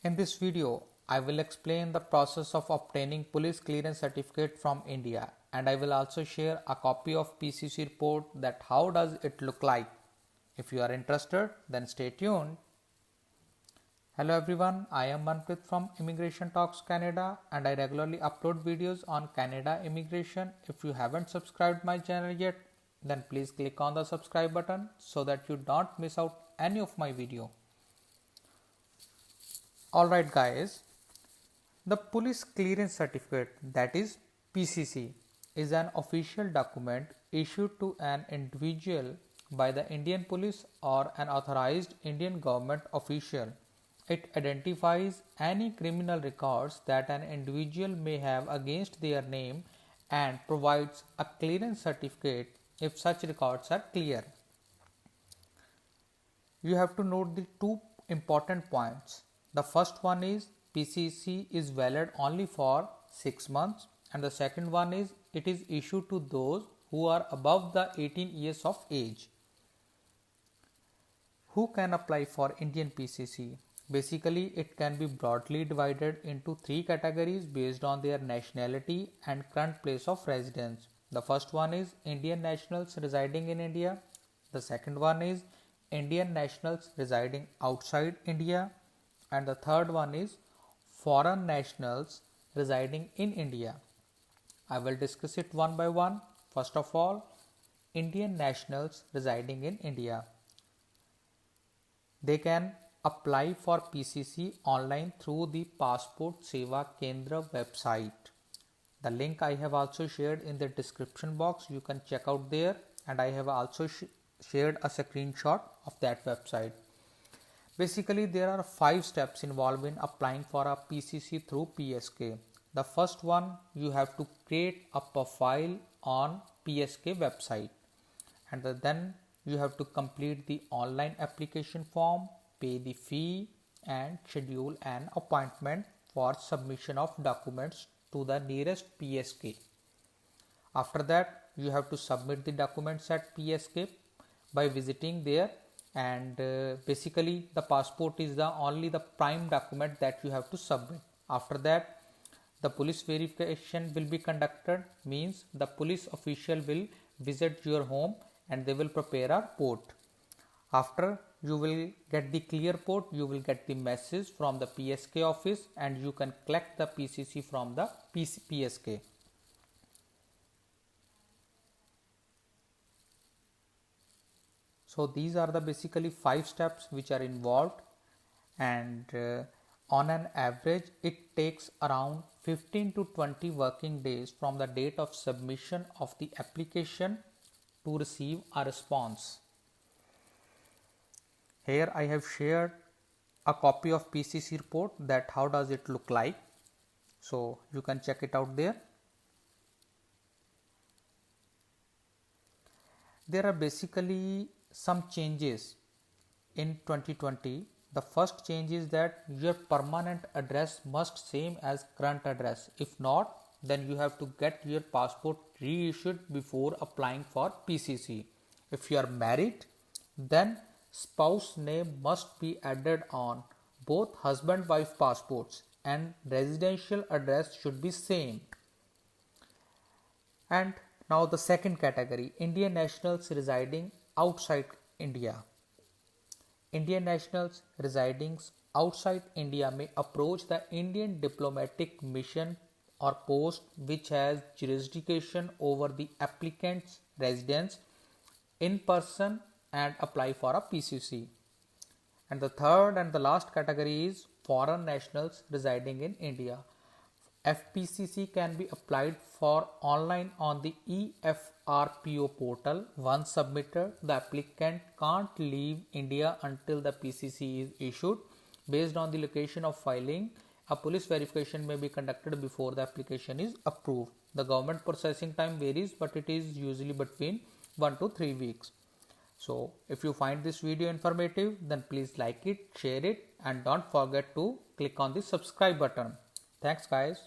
In this video, I will explain the process of obtaining police clearance certificate from India, and I will also share a copy of PCC report that how does it look like. If you are interested, then stay tuned. Hello everyone, I am Manpreet from Immigration Talks Canada and I regularly upload videos on Canada immigration. If you haven't subscribed my channel yet, then please click on the subscribe button so that you don't miss out any of my video. Alright guys, the police clearance certificate, that is PCC, is an official document issued to an individual by the Indian police or an authorized Indian government official. It identifies any criminal records that an individual may have against their name and provides a clearance certificate if such records are clear. You have to note the two important points. The first one is PCC is valid only for 6 months, and the second one is it is issued to those who are above the 18 years of age. Who can apply for Indian PCC? Basically, it can be broadly divided into three categories based on their nationality and current place of residence. The first one is Indian nationals residing in India. The second one is Indian nationals residing outside India. And the third one is foreign nationals residing in India. I will discuss it one by one. First of all, Indian nationals residing in India. They can apply for PCC online through the Passport Seva Kendra website. The link I have also shared in the description box. You can check out there, and I have also shared a screenshot of that website. Basically, there are 5 steps involved in applying for a PCC through PSK. The first one, you have to create a profile on PSK website, and then you have to complete the online application form, pay the fee, and schedule an appointment for submission of documents to the nearest PSK. After that, you have to submit the documents at PSK by visiting there, and basically the passport is the only the prime document that you have to submit. After that, the police verification will be conducted, means the police official will visit your home and they will prepare a report. After you will get the clear report, you will get the message from the PSK office and you can collect the PCC from the PSK. So these are the basically 5 steps which are involved, and on an average it takes around 15 to 20 working days from the date of submission of the application to receive a response. Here I have shared a copy of PCC report that how does it look like. So you can check it out there. There are basically some changes in 2020. The first change is that your permanent address must same as current address. If not, then you have to get your passport reissued before applying for PCC. If you are married, then spouse name must be added on both husband-wife passports and residential address should be same. And now the second category, Indian nationals residing outside India. Indian nationals residing outside India may approach the Indian diplomatic mission or post which has jurisdiction over the applicant's residence in person and apply for a PCC. And the third and the last category is foreign nationals residing in India. FPCC can be applied for online on the EFRPO portal. Once submitted, the applicant can't leave India until the PCC is issued. Based on the location of filing, a police verification may be conducted before the application is approved. The government processing time varies, but it is usually between 1 to 3 weeks. So if you find this video informative, then please like it, share it, and don't forget to click on the subscribe button. Thanks guys.